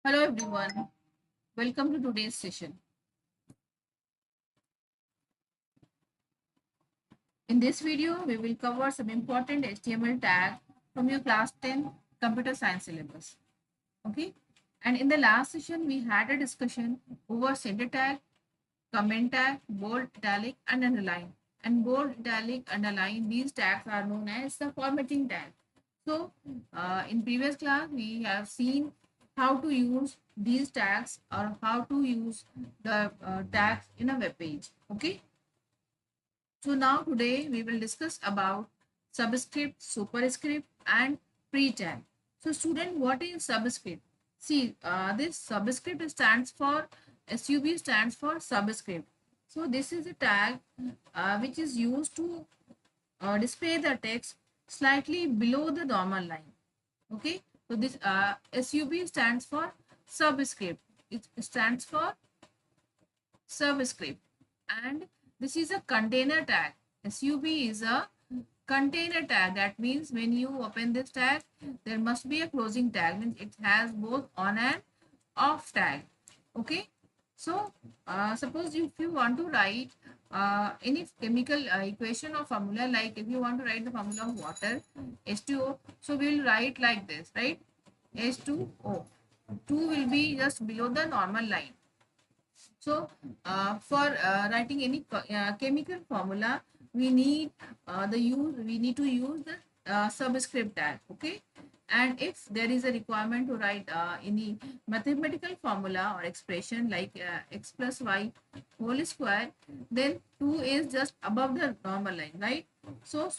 Hello everyone, welcome to today's session. In this video, we will cover some important HTML tag from your class 10 computer science syllabus. Okay, and in the last session, we had a discussion over center tag, comment tag, bold, italic, and underline. And bold, italic, underline, these tags are known as the formatting tag. So, in previous class, we have seen how to use these tags or how to use the tags in a web page. Okay. So now today we will discuss about subscript, superscript, and pre-tag. So student, what is subscript? See, this subscript stands for SUB stands for subscript. So this is a tag which is used to display the text slightly below the normal line. Okay, so this SUB stands for subscript. It stands for subscript, and this is a container tag. Sub is a container tag. That means when you open this tag, there must be a closing tag, means it has both on and off tag. Okay, so suppose if you want to write any chemical equation or formula, like if you want to write the formula of water, H2O, so we will write like this, right? H2O, 2 will be just below the normal line. So, for writing any chemical formula, we need to use the subscript tag. Okay, and if there is a requirement to write any mathematical formula or expression like x plus y whole square, then 2 is just above the normal line, right? So,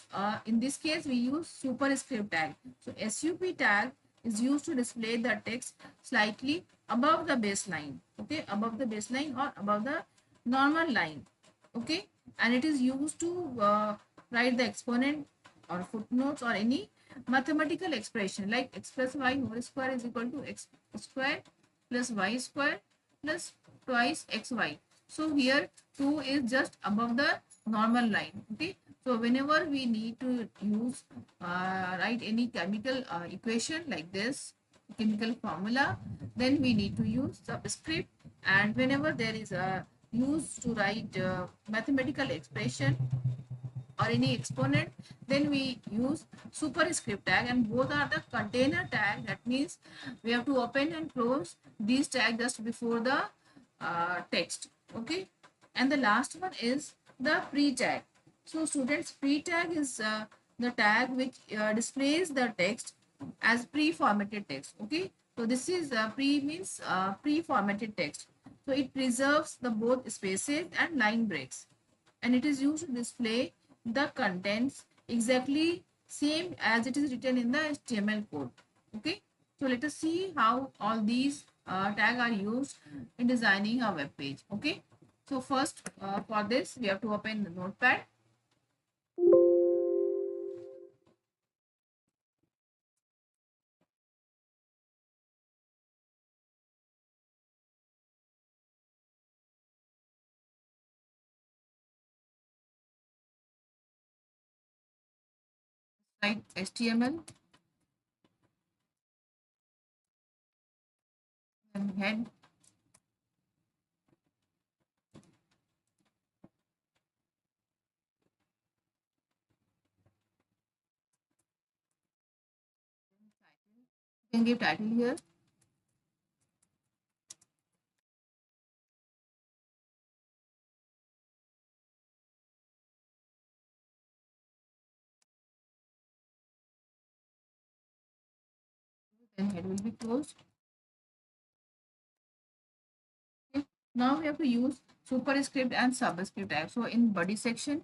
in this case, we use superscript tag. So, SUP tag is used to display the text slightly above the baseline. Okay, above the baseline or above the normal line. Okay, and it is used to write the exponent or footnotes or any mathematical expression like x plus y whole square is equal to x square plus y square plus twice xy. So here 2 is just above the normal line. Okay, so whenever we need to use write any chemical equation like this, chemical formula, then we need to use subscript. And whenever there is a use to write mathematical expression or any exponent, then we use superscript tag, and both are the container tag. That means we have to open and close these tag just before the text. Okay, and the last one is the pre tag. So students, pre tag is the tag which displays the text as pre-formatted text. Okay, so this is pre means pre-formatted text. So it preserves the both spaces and line breaks, and it is used to display the contents exactly same as it is written in the HTML code. Okay, so let us see how all these tags are used in designing a web page. Okay, so first for this we have to open the notepad. Write HTML and head. You can give title here. Then head will be closed. Okay. Now we have to use superscript and subscript tag. So in body section,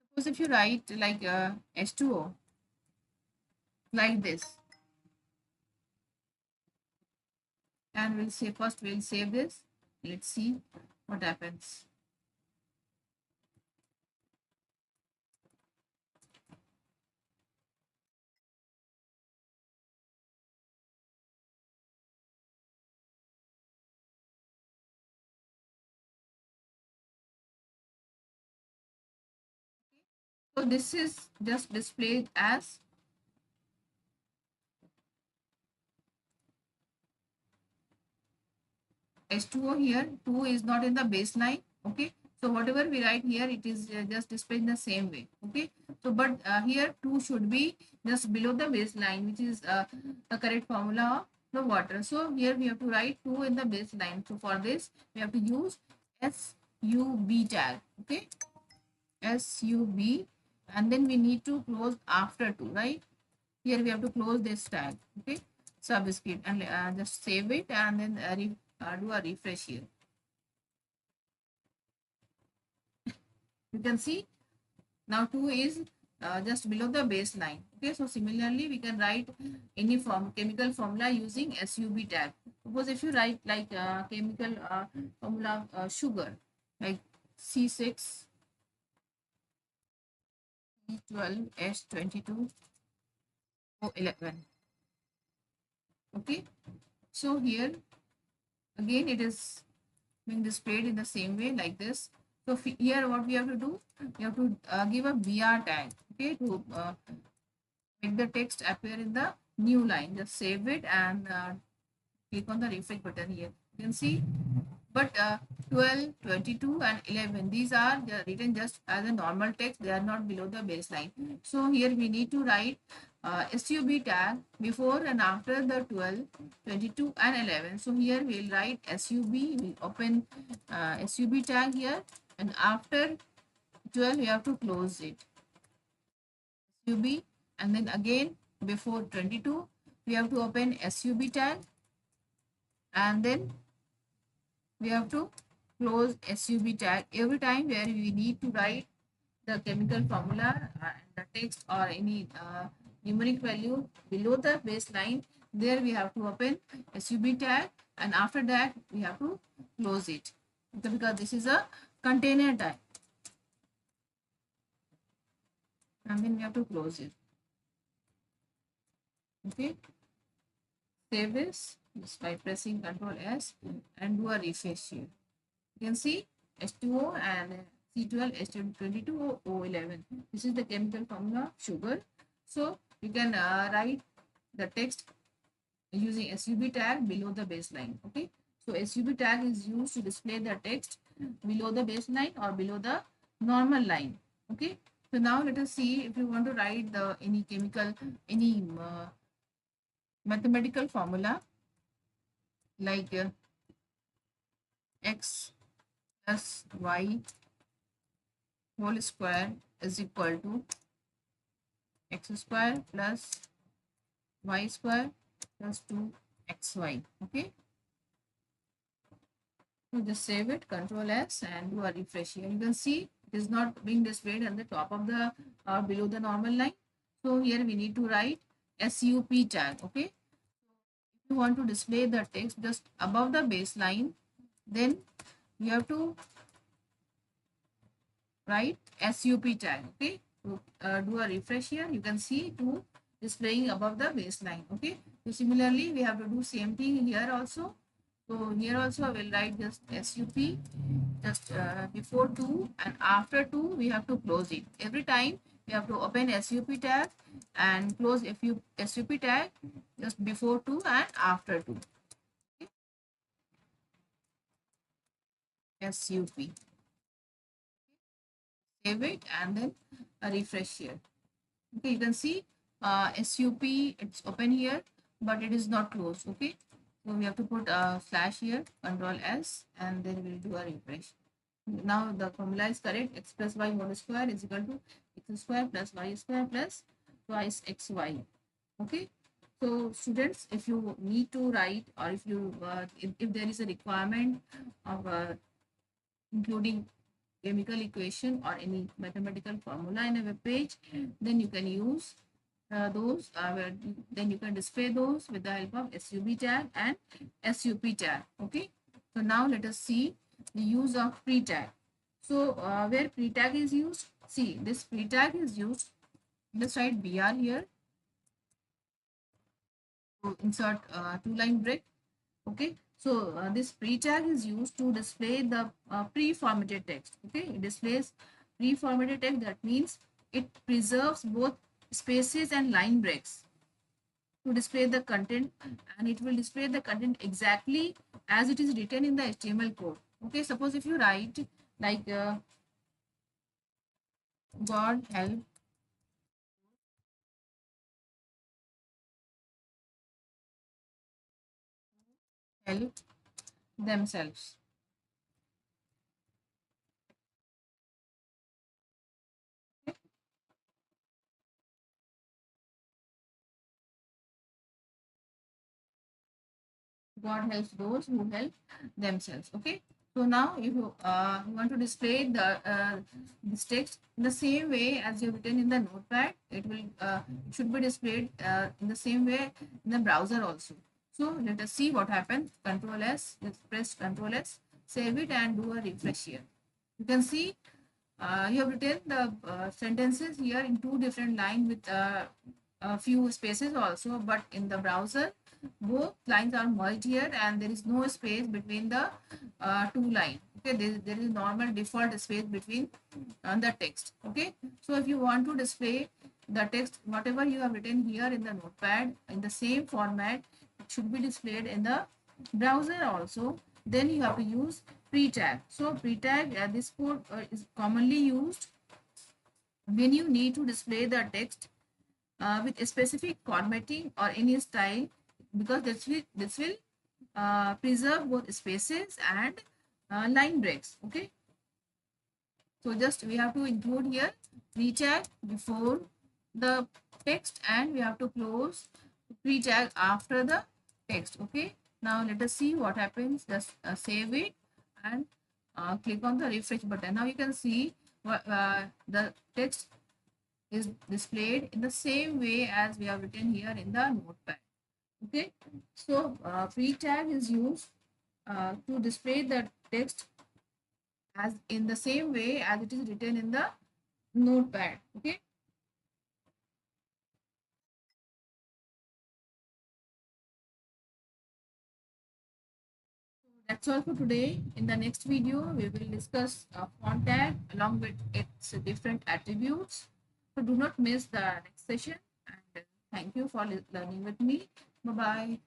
suppose if you write like H2O like this, and we'll say first we'll save this. Let's see what happens. So this is just displayed as H2O here, 2 is not in the baseline. Okay, so whatever we write here, it is just displayed in the same way. Okay, so but here 2 should be just below the baseline, which is the correct formula of the water. So here we have to write 2 in the baseline. So for this we have to use SUB tag. Okay, SUB, and then we need to close after 2, right? Here we have to close this tag. Okay, subscript, and just save it, and then do a refresh here. You can see now 2 is just below the baseline. Okay, so similarly we can write any chemical formula using SUB tag. Suppose if you write like chemical formula sugar, like C6 C12 S22 O11. Okay, so here again it is being displayed in the same way like this. So here what we have to do, we have to give a BR tag, okay, to make the text appear in the new line. Just save it and click on the refresh button here. You can see, but 12, 22 and 11, these are written just as a normal text. They are not below the baseline. So here we need to write SUB tag before and after the 12, 22 and 11. So here we'll write SUB, we'll open SUB tag here, and after 12 we have to close it, SUB, and then again before 22 we have to open SUB tag, and then we have to close SUB tag every time where we need to write the chemical formula and the text or any numeric value below the baseline. There we have to open SUB tag, and after that we have to close it, because this is a container tag, and then we have to close it. Okay, save this just by pressing Ctrl S and do a refresh here. You can see H2O and C12 H22 O11. This is the chemical formula of sugar. So you can write the text using SUB tag below the baseline. Okay, so SUB tag is used to display the text below the baseline or below the normal line. Okay, so now let us see if you want to write the any chemical, any mathematical formula like x plus y whole square is equal to x square plus y square plus 2xy. Okay, so just save it, Control S, and do a refresh here. You can see it is not being displayed on the top of the or below the normal line. So here we need to write SUP tag. Okay, if you want to display the text just above the baseline, then you have to write SUP tag. Okay, so do a refresh here. You can see to displaying above the baseline. Okay, so similarly we have to do same thing here also. So here also I will write just SUP, just before 2 and after 2 we have to close it. Every time we have to open SUP tag and close SUP tag just before 2 and after 2. Okay. SUP. Save it and then a refresh here. Okay, you can see SUP, it's open here, but it is not closed. Okay, so we have to put a slash here, Control S, and then we'll do a refresh. Now the formula is correct. X plus y whole square is equal to x square plus y square plus twice xy. Okay, so students, if you need to write, or if you if there is a requirement of including chemical equation or any mathematical formula in a web page, then you can use those, then you can display those with the help of SUB tag and SUP tag. Okay, so now let us see the use of pre-tag. So where pre-tag is used, see this pre-tag is used. Let's write BR here to insert two-line break. Okay, so this pre-tag is used to display the pre-formatted text. Okay, it displays pre-formatted text. That means it preserves both spaces and line breaks. to display the content, and it will display the content exactly as it is written in the HTML code. Okay, suppose if you write like God help themselves. God helps those who help themselves. Okay. So now, if you want to display this text in the same way as you've written in the notepad, it should be displayed in the same way in the browser also. So let us see what happens. Control S. Let's press Control S. Save it and do a refresh here. You can see you have written the sentences here in two different lines with a few spaces also, but in the browser both lines are merged here and there is no space between the two lines. Okay, there is normal default space between the text. Okay, so if you want to display the text whatever you have written here in the notepad in the same format, it should be displayed in the browser also. Then you have to use pre-tag. So pre-tag, this code is commonly used when you need to display the text with a specific formatting or any style, because this will preserve both spaces and line breaks. Okay, so just we have to include here pre-tag before the text, and we have to close pre-tag after the text. Okay, now let us see what happens. Just save it and click on the refresh button. Now you can see the text is displayed in the same way as we have written here in the notepad. Okay, so pre-tag is used to display the text as in the same way as it is written in the notepad. Okay, that's all for today. In the next video we will discuss font tag along with its different attributes. So do not miss the next session, and thank you for learning with me. Bye bye.